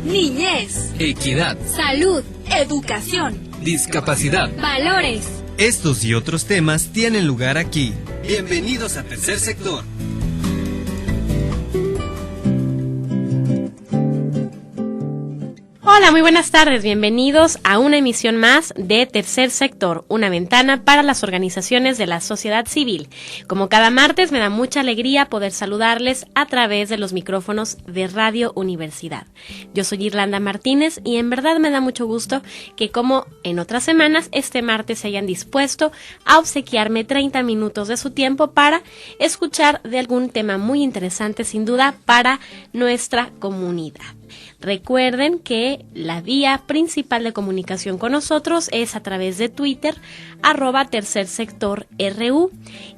niñez, equidad, salud, educación, discapacidad, valores. Estos y otros temas tienen lugar aquí. Bienvenidos a Tercer Sector. Hola, muy buenas tardes, bienvenidos a una emisión más de Tercer Sector, una ventana para las organizaciones de la sociedad civil. Como cada martes, me da mucha alegría poder saludarles a través de los micrófonos de Radio Universidad. Yo soy Irlanda Martínez y en verdad me da mucho gusto que, como en otras semanas, este martes se hayan dispuesto a obsequiarme 30 minutos de su tiempo para escuchar de algún tema muy interesante, sin duda, para nuestra comunidad. Recuerden que la vía principal de comunicación con nosotros es a través de Twitter, @tercersectorRU,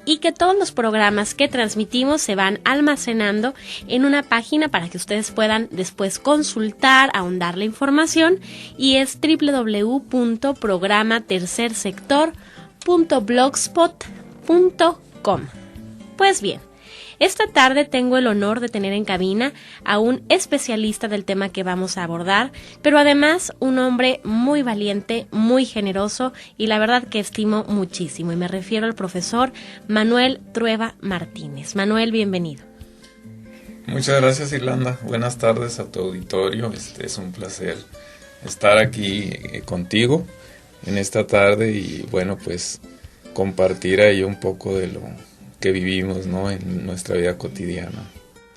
y que todos los programas que transmitimos se van almacenando en una página para que ustedes puedan después consultar, ahondar la información, y es www.programatercersector.blogspot.com. Pues bien, esta tarde tengo el honor de tener en cabina a un especialista del tema que vamos a abordar, pero además un hombre muy valiente, muy generoso y la verdad que estimo muchísimo. Y me refiero al profesor Manuel Trueba Martínez. Manuel, bienvenido. Muchas gracias, Irlanda. Buenas tardes a tu auditorio. Es un placer estar aquí contigo en esta tarde y bueno, pues compartir ahí un poco de lo que vivimos, ¿no?, en nuestra vida cotidiana.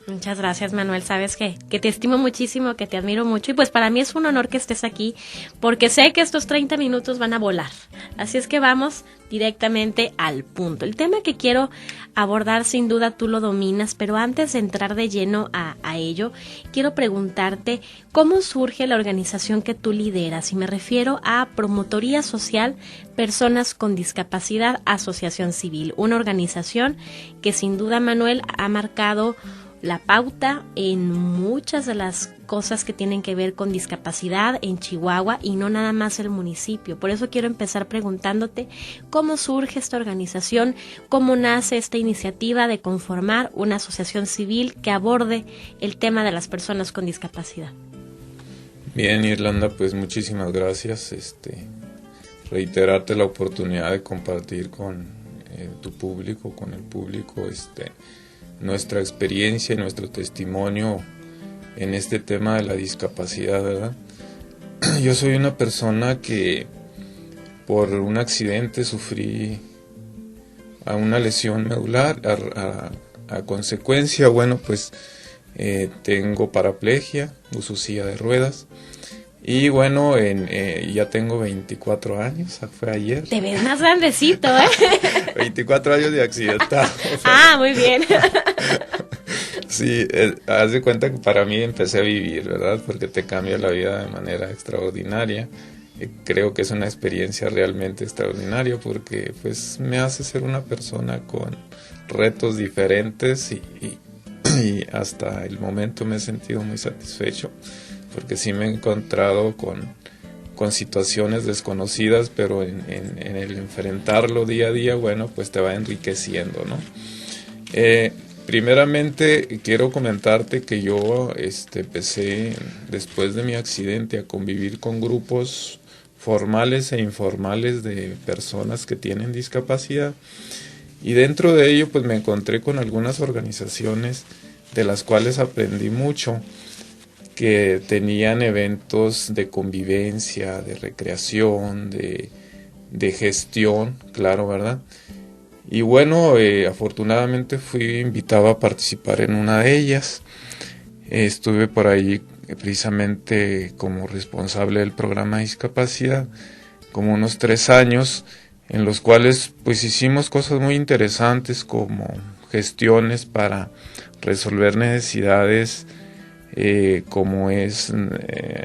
Muchas gracias, Manuel. Sabes que te estimo muchísimo, que te admiro mucho y pues para mí es un honor que estés aquí porque sé que estos 30 minutos van a volar. Así es que vamos directamente al punto. El tema que quiero abordar, sin duda tú lo dominas, pero antes de entrar de lleno a ello, quiero preguntarte cómo surge la organización que tú lideras, y me refiero a Promotoría Social Personas con Discapacidad Asociación Civil, una organización que sin duda, Manuel, ha marcado la pauta en muchas de las cosas que tienen que ver con discapacidad en Chihuahua y no nada más el municipio. Por eso quiero empezar preguntándote cómo surge esta organización, cómo nace esta iniciativa de conformar una asociación civil que aborde el tema de las personas con discapacidad. Bien, Irlanda, pues muchísimas gracias. Reiterarte la oportunidad de compartir con tu público, con el público, nuestra experiencia y nuestro testimonio en este tema de la discapacidad, ¿verdad? Yo soy una persona que por un accidente sufrí una lesión medular, a consecuencia, bueno, pues tengo paraplegia, uso silla de ruedas. Y bueno, ya tengo 24 años, fue ayer. Te ves más grandecito, 24 años de accidentado. Muy bien. Sí, haz de cuenta que para mí empecé a vivir, ¿verdad? Porque te cambia la vida de manera extraordinaria. Creo que es una experiencia realmente extraordinaria porque pues me hace ser una persona con retos diferentes y hasta el momento me he sentido muy satisfecho, porque sí me he encontrado con situaciones desconocidas, pero en el enfrentarlo día a día, bueno, pues te va enriqueciendo, ¿no? Primeramente, quiero comentarte que yo empecé, después de mi accidente, a convivir con grupos formales e informales de personas que tienen discapacidad, y dentro de ello, pues me encontré con algunas organizaciones de las cuales aprendí mucho, que tenían eventos de convivencia, de recreación, de gestión, claro, ¿verdad? Y bueno, afortunadamente fui invitado a participar en una de ellas. Estuve por ahí precisamente como responsable del programa de discapacidad, como unos 3 años, en los cuales pues hicimos cosas muy interesantes como gestiones para resolver necesidades como es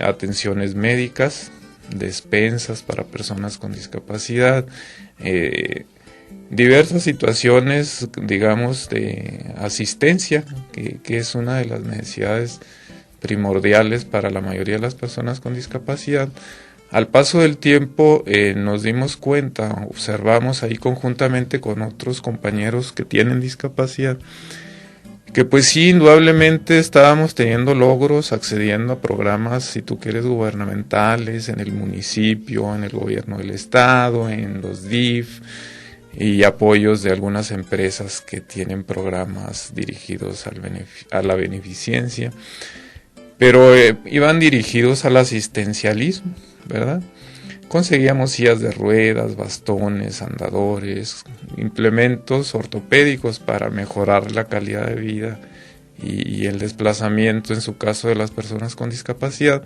atenciones médicas, despensas para personas con discapacidad, diversas situaciones, digamos, de asistencia, que es una de las necesidades primordiales para la mayoría de las personas con discapacidad. Al paso del tiempo nos dimos cuenta, observamos ahí conjuntamente con otros compañeros que tienen discapacidad, que pues sí, indudablemente estábamos teniendo logros, accediendo a programas, si tú quieres, gubernamentales, en el municipio, en el gobierno del estado, en los DIF, y apoyos de algunas empresas que tienen programas dirigidos a la beneficencia, pero iban dirigidos al asistencialismo, ¿verdad? Conseguíamos sillas de ruedas, bastones, andadores, implementos ortopédicos para mejorar la calidad de vida y el desplazamiento, en su caso, de las personas con discapacidad.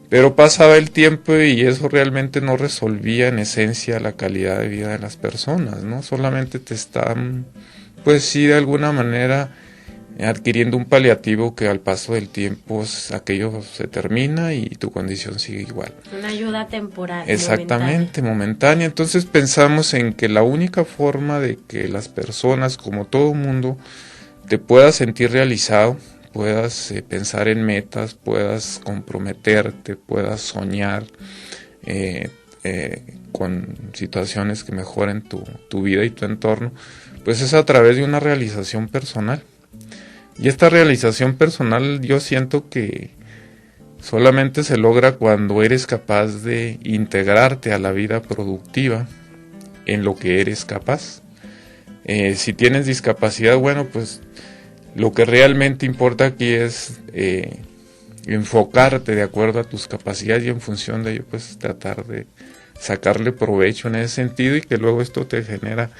Pero pasaba el tiempo y eso realmente no resolvía en esencia la calidad de vida de las personas, ¿no? Solamente te están, pues sí, de alguna manera adquiriendo un paliativo que al paso del tiempo aquello se termina y tu condición sigue igual. Una ayuda temporal. Exactamente, momentánea. Entonces pensamos en que la única forma de que las personas, como todo mundo, te puedas sentir realizado, puedas pensar en metas, puedas comprometerte, puedas soñar con situaciones que mejoren tu vida y tu entorno, pues es a través de una realización personal. Y esta realización personal yo siento que solamente se logra cuando eres capaz de integrarte a la vida productiva en lo que eres capaz. Si tienes discapacidad, bueno, pues lo que realmente importa aquí es enfocarte de acuerdo a tus capacidades y en función de ello, pues tratar de sacarle provecho en ese sentido y que luego esto te genera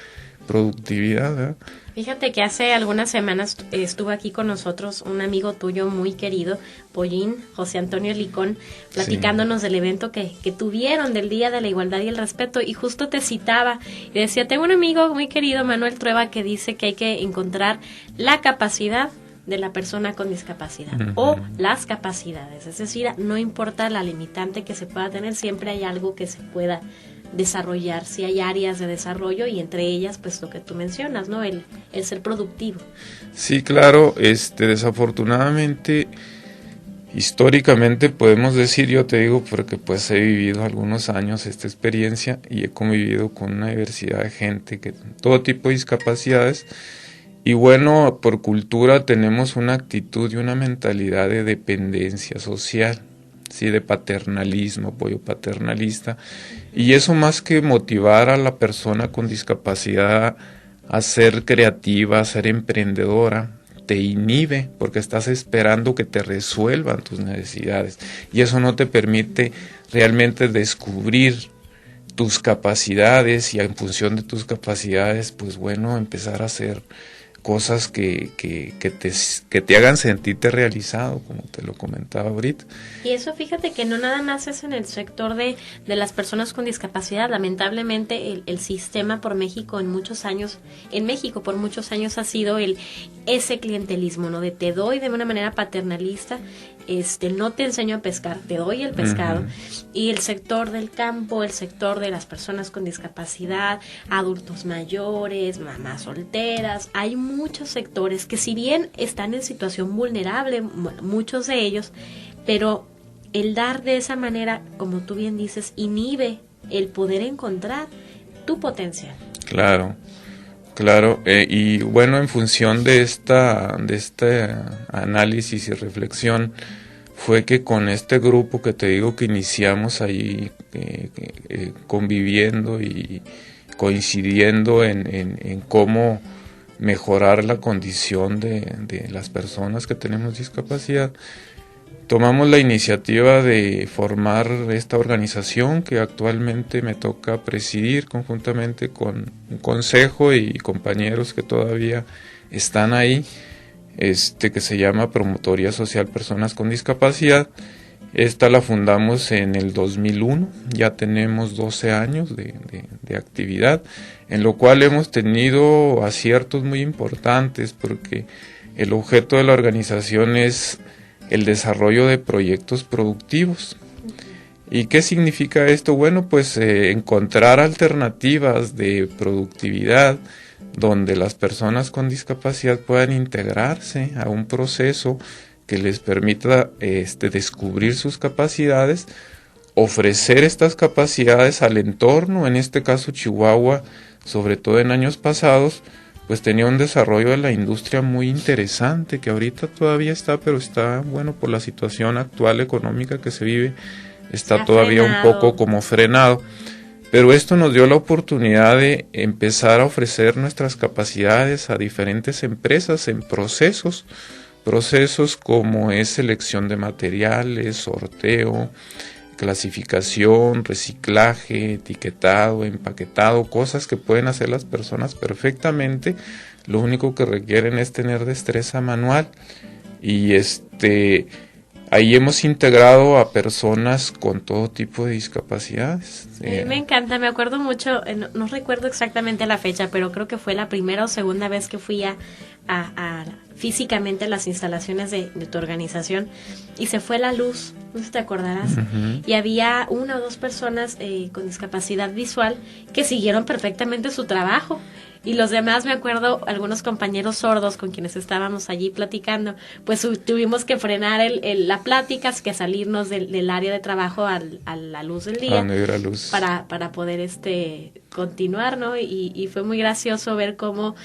productividad, ¿verdad? Fíjate que hace algunas semanas estuvo aquí con nosotros un amigo tuyo muy querido, Pollín, José Antonio Licón, platicándonos del evento que tuvieron del Día de la Igualdad y el Respeto, y justo te citaba y decía, tengo un amigo muy querido, Manuel Trueba, que dice que hay que encontrar la capacidad de la persona con discapacidad o las capacidades, es decir, no importa la limitante que se pueda tener, siempre hay algo que se pueda desarrollar, si hay áreas de desarrollo y entre ellas pues lo que tú mencionas, ¿no? El ser productivo. Sí, claro, desafortunadamente históricamente podemos decir, yo te digo porque pues he vivido algunos años esta experiencia y he convivido con una diversidad de gente que todo tipo de discapacidades, y bueno, por cultura tenemos una actitud y una mentalidad de dependencia social, sí, de paternalismo, apoyo paternalista, y eso más que motivar a la persona con discapacidad a ser creativa, a ser emprendedora, te inhibe porque estás esperando que te resuelvan tus necesidades y eso no te permite realmente descubrir tus capacidades y en función de tus capacidades, pues bueno, empezar a hacer cosas que te hagan sentirte realizado, como te lo comentaba ahorita. Y eso fíjate que no nada más es en el sector de las personas con discapacidad. Lamentablemente el sistema por México en México por muchos años ha sido ese clientelismo, ¿no? De te doy de una manera paternalista, no te enseño a pescar, te doy el pescado. Y el sector del campo, el sector de las personas con discapacidad, adultos mayores, mamás solteras, hay muchos sectores que si bien están en situación vulnerable, bueno, muchos de ellos, pero el dar de esa manera, como tú bien dices, inhibe el poder encontrar tu potencial. Claro, y bueno, en función de este análisis y reflexión, fue que con este grupo que te digo que iniciamos ahí conviviendo y coincidiendo en cómo mejorar la condición de las personas que tenemos discapacidad, tomamos la iniciativa de formar esta organización que actualmente me toca presidir conjuntamente con un consejo y compañeros que todavía están ahí, que se llama Promotoría Social Personas con Discapacidad. Esta la fundamos en el 2001, ya tenemos 12 años de actividad, en lo cual hemos tenido aciertos muy importantes porque el objeto de la organización es el desarrollo de proyectos productivos. ¿Y qué significa esto? Bueno, pues encontrar alternativas de productividad donde las personas con discapacidad puedan integrarse a un proceso que les permita descubrir sus capacidades, ofrecer estas capacidades al entorno, en este caso Chihuahua, sobre todo en años pasados, pues tenía un desarrollo de la industria muy interesante, que ahorita todavía está, pero está, bueno, por la situación actual económica que se vive, está todavía frenado. Un poco como frenado. Pero esto nos dio la oportunidad de empezar a ofrecer nuestras capacidades a diferentes empresas en procesos como es selección de materiales, sorteo, clasificación, reciclaje, etiquetado, empaquetado, cosas que pueden hacer las personas perfectamente. Lo único que requieren es tener destreza manual y ahí hemos integrado a personas con todo tipo de discapacidades. Me encanta, me acuerdo mucho, no recuerdo exactamente la fecha, pero creo que fue la primera o segunda vez que fui a físicamente las instalaciones de tu organización y se fue la luz, no sé si te acordarás, y había 1 o 2 personas con discapacidad visual que siguieron perfectamente su trabajo. Y los demás, me acuerdo, algunos compañeros sordos con quienes estábamos allí platicando, pues tuvimos que frenar la plática, que salirnos del área de trabajo a la luz del día, luz. Para poder continuar, ¿no? Y fue muy gracioso ver cómo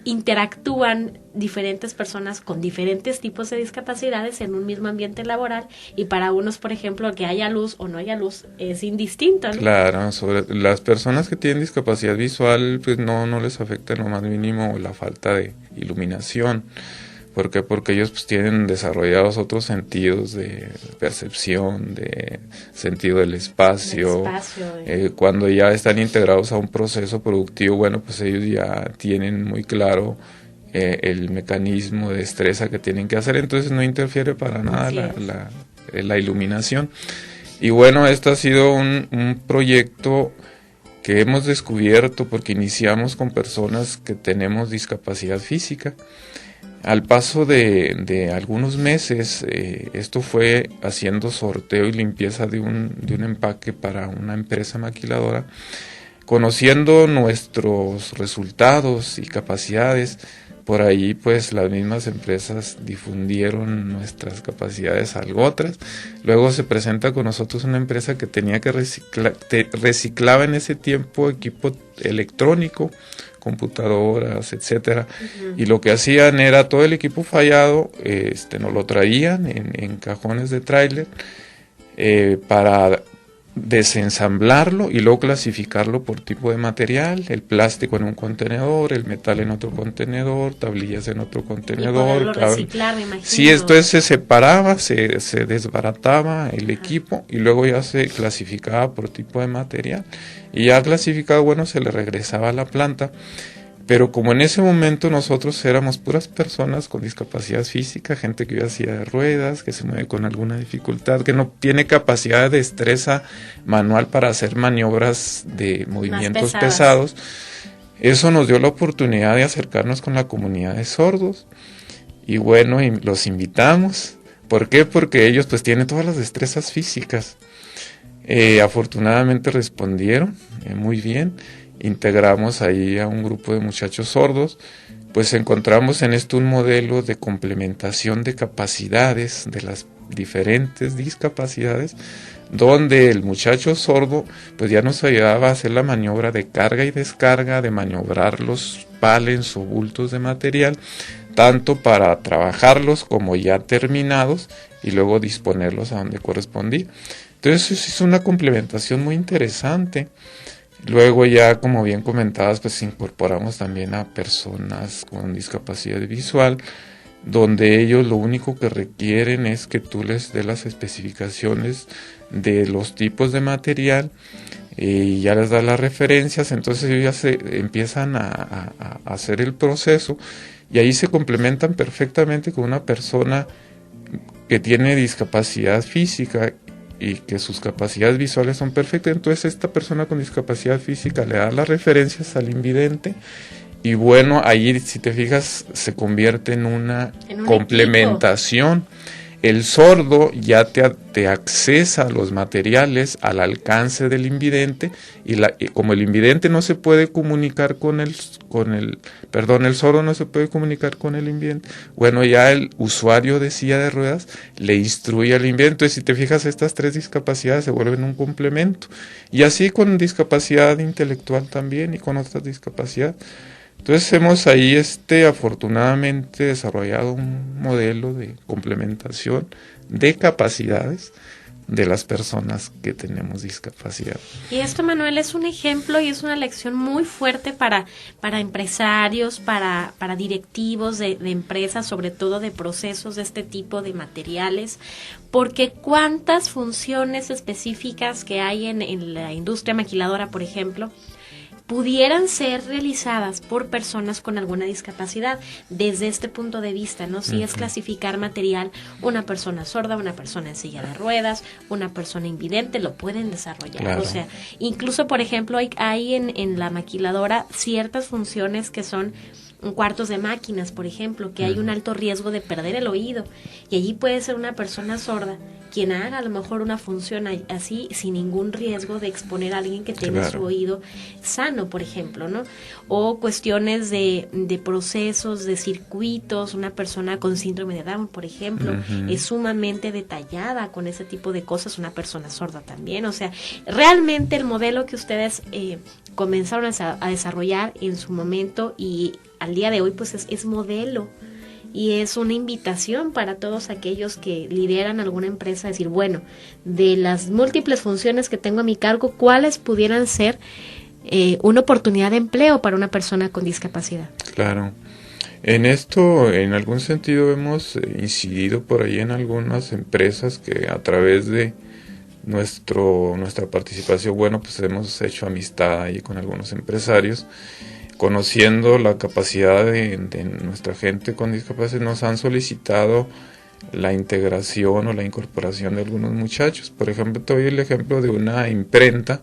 interactúan diferentes personas con diferentes tipos de discapacidades en un mismo ambiente laboral, y para unos, por ejemplo, que haya luz o no haya luz es indistinto, ¿no? Claro, sobre las personas que tienen discapacidad visual, pues no les afecta en lo más mínimo la falta de iluminación. ¿Por qué? Porque ellos pues tienen desarrollados otros sentidos de percepción, de sentido del espacio. Cuando ya están integrados a un proceso productivo, bueno, pues ellos ya tienen muy claro el mecanismo de destreza que tienen que hacer, entonces no interfiere para nada la iluminación. Y bueno, esto ha sido un proyecto que hemos descubierto porque iniciamos con personas que tenemos discapacidad física. Al paso de algunos meses, esto fue haciendo sorteo y limpieza de un empaque para una empresa maquiladora, conociendo nuestros resultados y capacidades. Por ahí pues las mismas empresas difundieron nuestras capacidades a otras. Luego se presenta con nosotros una empresa que tenía que reciclaba en ese tiempo equipo electrónico, computadoras, etcétera, y lo que hacían era todo el equipo fallado, nos lo traían en cajones de tráiler para desensamblarlo y luego clasificarlo por tipo de material, el plástico en un contenedor, el metal en otro contenedor, tablillas en otro contenedor. Y poderlo reciclar, me imagino. Sí, entonces se separaba, se desbarataba el equipo y luego ya se clasificaba por tipo de material y ya clasificado, bueno, se le regresaba a la planta. Pero como en ese momento nosotros éramos puras personas con discapacidad física, gente que vive en silla de ruedas, que se mueve con alguna dificultad, que no tiene capacidad de destreza manual para hacer maniobras de movimientos pesados, eso nos dio la oportunidad de acercarnos con la comunidad de sordos. Y bueno, y los invitamos. ¿Por qué? Porque ellos pues tienen todas las destrezas físicas. Afortunadamente respondieron muy bien. Integramos ahí a un grupo de muchachos sordos, pues encontramos en esto un modelo de complementación de capacidades de las diferentes discapacidades, donde el muchacho sordo pues ya nos ayudaba a hacer la maniobra de carga y descarga, de maniobrar los palets o bultos de material, tanto para trabajarlos como ya terminados y luego disponerlos a donde correspondía. Entonces eso es una complementación muy interesante. Luego ya, como bien comentabas, pues incorporamos también a personas con discapacidad visual, donde ellos lo único que requieren es que tú les des las especificaciones de los tipos de material y ya les das las referencias, entonces ellos ya se empiezan a hacer el proceso y ahí se complementan perfectamente con una persona que tiene discapacidad física y que sus capacidades visuales son perfectas. Entonces esta persona con discapacidad física le da las referencias al invidente y bueno, ahí si te fijas se convierte en una complementación. El sordo ya te accesa a los materiales al alcance del invidente y como el invidente no se puede comunicar el sordo no se puede comunicar con el invidente, bueno, ya el usuario de silla de ruedas le instruye al invidente. Entonces, si te fijas, estas 3 discapacidades se vuelven un complemento. Y así con discapacidad intelectual también y con otras discapacidades. Entonces hemos ahí afortunadamente desarrollado un modelo de complementación de capacidades de las personas que tenemos discapacidad. Y esto, Manuel, es un ejemplo y es una lección muy fuerte para empresarios, para directivos de empresas, sobre todo de procesos de este tipo de materiales, porque cuántas funciones específicas que hay en la industria maquiladora, por ejemplo, pudieran ser realizadas por personas con alguna discapacidad desde este punto de vista, ¿no? Si es clasificar material, una persona sorda, una persona en silla de ruedas, una persona invidente, lo pueden desarrollar. Claro. O sea, incluso, por ejemplo, hay en la maquiladora ciertas funciones que son cuartos de máquinas, por ejemplo, que hay un alto riesgo de perder el oído, y allí puede ser una persona sorda quien haga a lo mejor una función así sin ningún riesgo de exponer a alguien que tenga su oído sano, por ejemplo, ¿no? O cuestiones de procesos, de circuitos, una persona con síndrome de Down, por ejemplo, es sumamente detallada con ese tipo de cosas, una persona sorda también. O sea, realmente el modelo que ustedes comenzaron a desarrollar en su momento y al día de hoy pues es modelo, y es una invitación para todos aquellos que lideran alguna empresa a decir, bueno, de las múltiples funciones que tengo a mi cargo, ¿cuáles pudieran ser una oportunidad de empleo para una persona con discapacidad? Claro. En esto, en algún sentido, hemos incidido por ahí en algunas empresas que a través de nuestra participación, bueno, pues hemos hecho amistad ahí con algunos empresarios, conociendo la capacidad de nuestra gente con discapacidad. Nos han solicitado la integración o la incorporación de algunos muchachos. Por ejemplo, te doy el ejemplo de una imprenta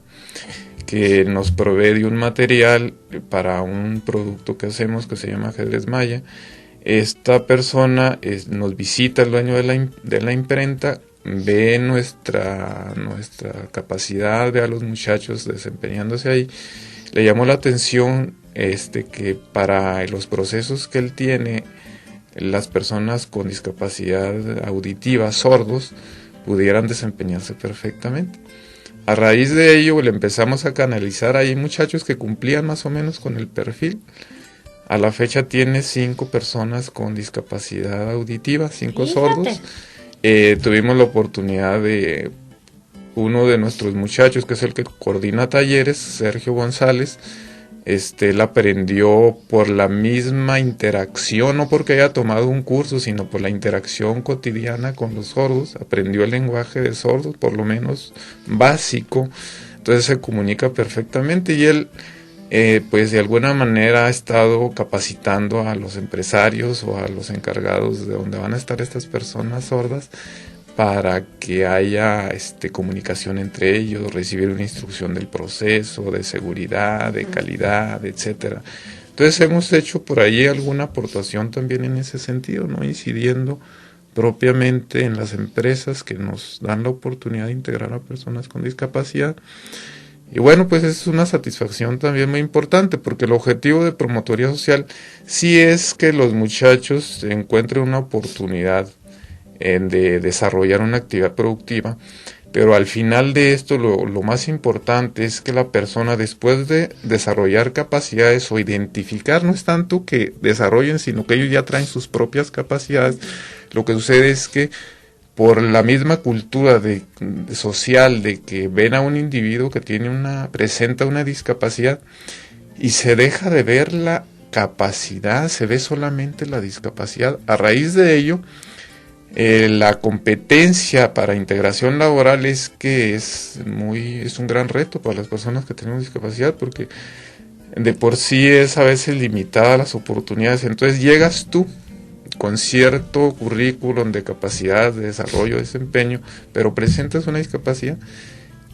que nos provee de un material para un producto que hacemos que se llama Ajedrez Maya. Esta persona nos visita, el dueño de la imprenta, ve nuestra capacidad, ve a los muchachos desempeñándose ahí. Le llamó la atención que para los procesos que él tiene, las personas con discapacidad auditiva, sordos, pudieran desempeñarse perfectamente. A raíz de ello le empezamos a canalizar ahí muchachos que cumplían más o menos con el perfil. A la fecha tiene 5 personas con discapacidad auditiva, 5 sordos. Tuvimos la oportunidad de uno de nuestros muchachos, que es el que coordina talleres, Sergio González. Él aprendió por la misma interacción, no porque haya tomado un curso, sino por la interacción cotidiana con los sordos. Aprendió el lenguaje de sordos, por lo menos básico. Entonces se comunica perfectamente, y él pues de alguna manera ha estado capacitando a los empresarios o a los encargados de donde van a estar estas personas sordas, para que haya comunicación entre ellos, recibir una instrucción del proceso, de seguridad, de calidad, etcétera. Entonces hemos hecho por ahí alguna aportación también en ese sentido, ¿no? Incidiendo propiamente en las empresas que nos dan la oportunidad de integrar a personas con discapacidad. Y bueno, pues es una satisfacción también muy importante, porque el objetivo de promotoría social sí es que los muchachos encuentren una oportunidad de desarrollar una actividad productiva, pero al final de esto lo más importante es que la persona, después de desarrollar capacidades o identificar, no es tanto que desarrollen, sino que ellos ya traen sus propias capacidades. Lo que sucede es que por la misma cultura social de que ven a un individuo que presenta una discapacidad, y se deja de ver la capacidad, se ve solamente la discapacidad. A raíz de ello, la competencia para integración laboral es un gran reto para las personas que tenemos discapacidad, porque de por sí es a veces limitada las oportunidades. Entonces llegas tú con cierto currículum de capacidad, de desarrollo, de desempeño, pero presentas una discapacidad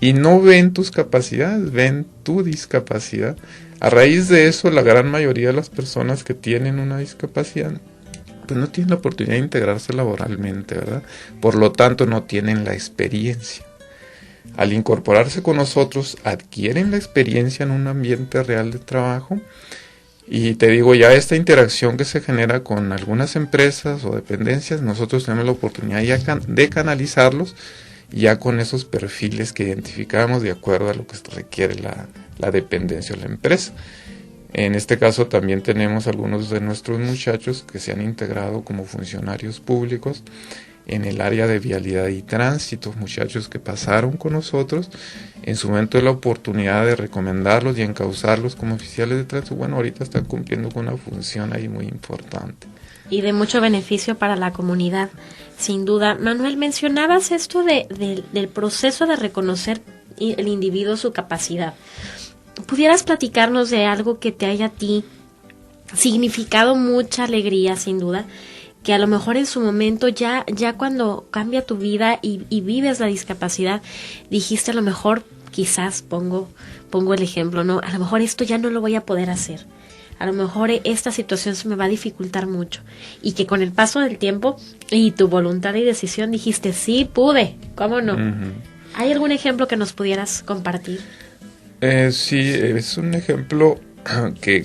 y no ven tus capacidades, ven tu discapacidad. A raíz de eso, la gran mayoría de las personas que tienen una discapacidad pues no tienen la oportunidad de integrarse laboralmente, ¿verdad? Por lo tanto, no tienen la experiencia. Al incorporarse con nosotros, adquieren la experiencia en un ambiente real de trabajo. Y te digo, ya esta interacción que se genera con algunas empresas o dependencias, nosotros tenemos la oportunidad ya de canalizarlos ya con esos perfiles que identificamos de acuerdo a lo que requiere la dependencia o la empresa. En este caso también tenemos algunos de nuestros muchachos que se han integrado como funcionarios públicos en el área de vialidad y tránsito, muchachos que pasaron con nosotros, en su momento de la oportunidad de recomendarlos y encauzarlos como oficiales de tránsito, bueno, ahorita están cumpliendo con una función ahí muy importante. Y de mucho beneficio para la comunidad, sin duda. Manuel, mencionabas esto del proceso de reconocer el individuo su capacidad. ¿Pudieras platicarnos de algo que te haya a ti significado mucha alegría, sin duda, que a lo mejor en su momento ya cuando cambia tu vida y vives la discapacidad, dijiste a lo mejor, quizás pongo el ejemplo, ¿no? A lo mejor esto ya no lo voy a poder hacer. A lo mejor esta situación se me va a dificultar mucho. Y que con el paso del tiempo y tu voluntad y decisión dijiste, sí, pude, ¿cómo no? Uh-huh. ¿Hay algún ejemplo que nos pudieras compartir? Sí, es un ejemplo que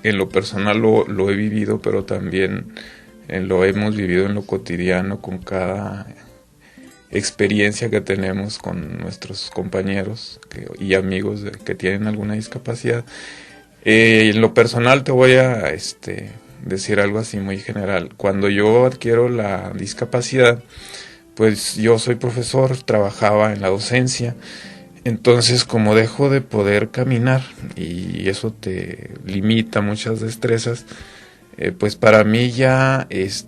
en lo personal lo he vivido, pero también lo hemos vivido en lo cotidiano con cada experiencia que tenemos con nuestros compañeros y amigos que tienen alguna discapacidad. En lo personal te voy a decir algo así muy general. Cuando yo adquiero la discapacidad, pues yo soy profesor, trabajaba en la docencia. Entonces, como dejo de poder caminar y eso te limita muchas destrezas, pues para mí ya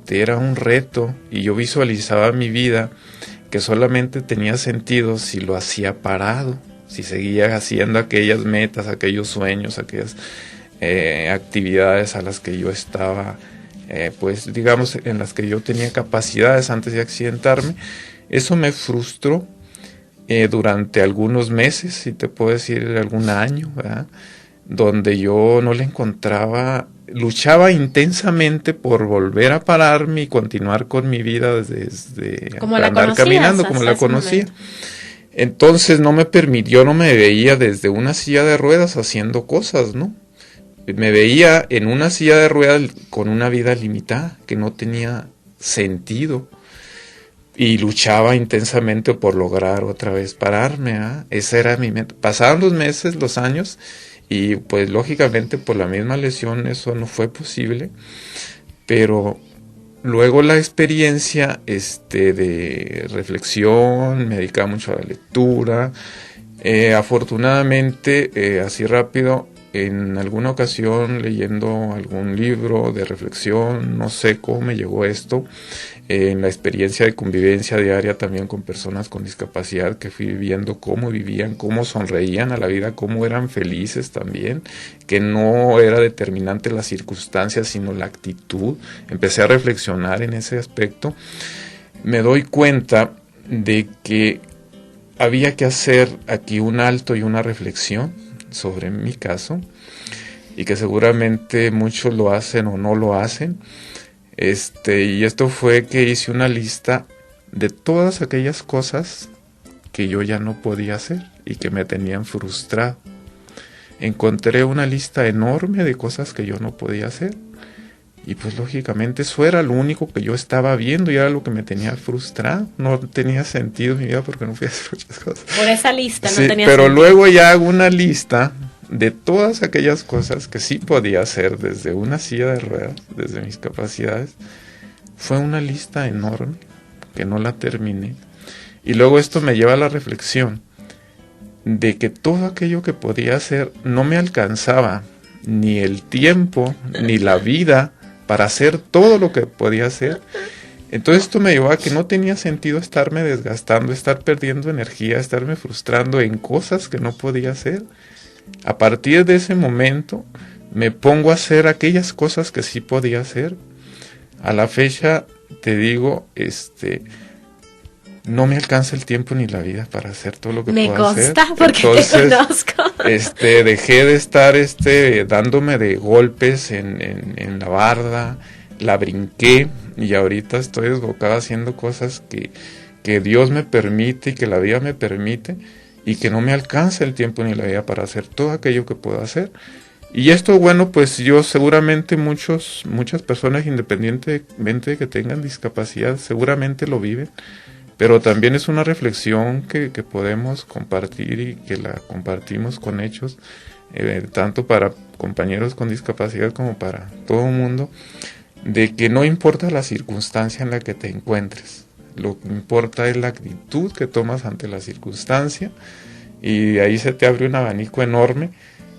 era un reto y yo visualizaba mi vida que solamente tenía sentido si lo hacía parado, si seguía haciendo aquellas metas, aquellos sueños, aquellas actividades a las que yo estaba, pues digamos, en las que yo tenía capacidades antes de accidentarme. Eso me frustró. Durante algunos meses, si te puedo decir algún año, ¿verdad? Donde yo no le encontraba, luchaba intensamente por volver a pararme y continuar con mi vida desde como andar caminando como la conocía. Entonces no me veía desde una silla de ruedas haciendo cosas, ¿no? Me veía en una silla de ruedas con una vida limitada que no tenía sentido. Y luchaba intensamente por lograr otra vez pararme, ¿eh? Esa era mi meta. Pasaron los meses, los años, y pues lógicamente por la misma lesión eso no fue posible. Pero luego la experiencia de reflexión, me dedicaba mucho a la lectura. Afortunadamente, así rápido, en alguna ocasión leyendo algún libro de reflexión, no sé cómo me llegó esto, en la experiencia de convivencia diaria también con personas con discapacidad, que fui viendo cómo vivían, cómo sonreían a la vida, cómo eran felices también, que no era determinante las circunstancias, sino la actitud. Empecé a reflexionar en ese aspecto. Me doy cuenta de que había que hacer aquí un alto y una reflexión sobre mi caso, y que seguramente muchos lo hacen o no lo hacen. Y esto fue que hice una lista de todas aquellas cosas que yo ya no podía hacer y que me tenían frustrado. Encontré una lista enorme de cosas que yo no podía hacer, y pues lógicamente eso era lo único que yo estaba viendo y era lo que me tenía frustrado. No tenía sentido mi vida porque no fui a hacer muchas cosas. Por esa lista no sí, tenía pero sentido. luego ya hago una lista de todas aquellas cosas que sí podía hacer desde una silla de ruedas, desde mis capacidades. Fue una lista enorme que no la terminé. Y luego esto me lleva a la reflexión de que todo aquello que podía hacer no me alcanzaba ni el tiempo ni la vida para hacer todo lo que podía hacer. Entonces esto me llevó a que no tenía sentido estarme desgastando, estar perdiendo energía, estarme frustrando en cosas que no podía hacer. A partir de ese momento me pongo a hacer aquellas cosas que sí podía hacer. A la fecha te digo, no me alcanza el tiempo ni la vida para hacer todo lo que puedo hacer. Me consta porque te conozco. Dejé de estar dándome de golpes en la barda, la brinqué y ahorita estoy desbocado haciendo cosas que Dios me permite y que la vida me permite, y que no me alcanza el tiempo ni la vida para hacer todo aquello que puedo hacer. Y esto, bueno, pues yo seguramente muchas personas, independientemente de que tengan discapacidad, seguramente lo viven, pero también es una reflexión que podemos compartir y que la compartimos con hechos, tanto para compañeros con discapacidad como para todo el mundo, de que no importa la circunstancia en la que te encuentres, lo que importa es la actitud que tomas ante la circunstancia, y ahí se te abre un abanico enorme,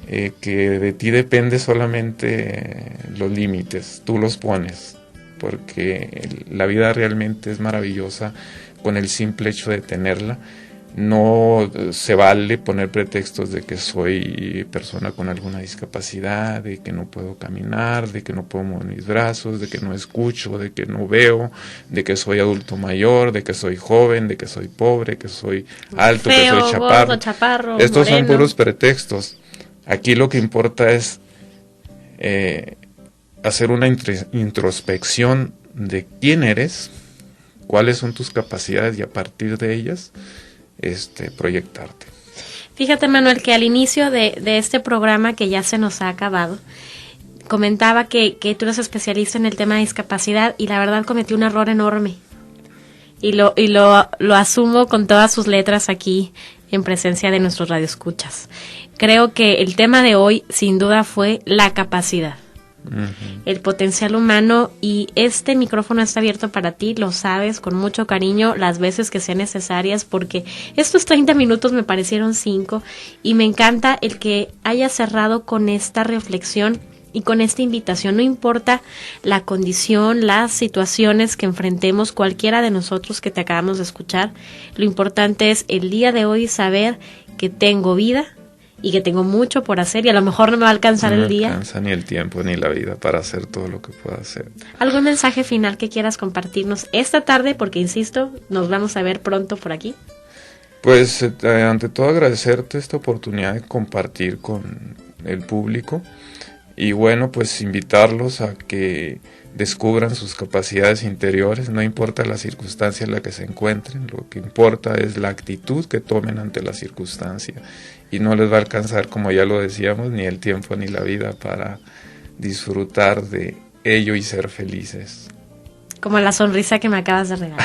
que de ti depende solamente los límites, tú los pones, porque la vida realmente es maravillosa con el simple hecho de tenerla. No se vale poner pretextos de que soy persona con alguna discapacidad, de que no puedo caminar, de que no puedo mover mis brazos, de que no escucho, de que no veo, de que soy adulto mayor, de que soy joven, de que soy pobre, que soy alto, feo, que soy chaparro. gordo, chaparro, Estos moreno. son puros pretextos. Aquí lo que importa es hacer una introspección de quién eres, cuáles son tus capacidades y a partir de ellas proyectarte. Fíjate, Manuel, que al inicio de este programa, que ya se nos ha acabado, comentaba que tú eres especialista en el tema de discapacidad, y la verdad cometí un error enorme. Y lo asumo con todas sus letras aquí en presencia de nuestros radioescuchas. Creo que el tema de hoy sin duda fue la capacidad. El potencial humano, y este micrófono está abierto para ti, lo sabes, con mucho cariño, las veces que sean necesarias, porque estos 30 minutos me parecieron 5, y me encanta el que haya cerrado con esta reflexión y con esta invitación. No importa la condición, las situaciones que enfrentemos, cualquiera de nosotros que te acabamos de escuchar, lo importante es el día de hoy saber que tengo vida y que tengo mucho por hacer, y a lo mejor no me va a alcanzar el día. No alcanza ni el tiempo ni la vida para hacer todo lo que pueda hacer. ¿Algún mensaje final que quieras compartirnos esta tarde? Porque, insisto, nos vamos a ver pronto por aquí. Pues, ante todo, agradecerte esta oportunidad de compartir con el público, y bueno, pues invitarlos a que descubran sus capacidades interiores, no importa la circunstancia en la que se encuentren, lo que importa es la actitud que tomen ante la circunstancia, y no les va a alcanzar, como ya lo decíamos, ni el tiempo ni la vida para disfrutar de ello y ser felices. Como la sonrisa que me acabas de regalar.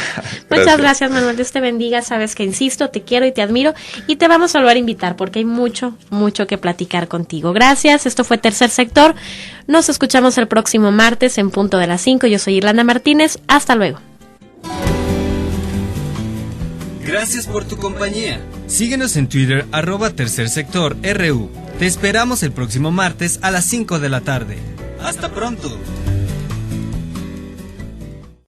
Muchas gracias, Manuel. Dios te bendiga. Sabes que insisto, te quiero y te admiro, y te vamos a volver a invitar porque hay mucho, mucho que platicar contigo. Gracias. Esto fue Tercer Sector. Nos escuchamos el próximo martes en punto de las 5. Yo soy Irlanda Martínez. Hasta luego. Gracias por tu compañía. Síguenos en Twitter, @tercersectorRU. Te esperamos el próximo martes a las 5 de la tarde. Hasta pronto.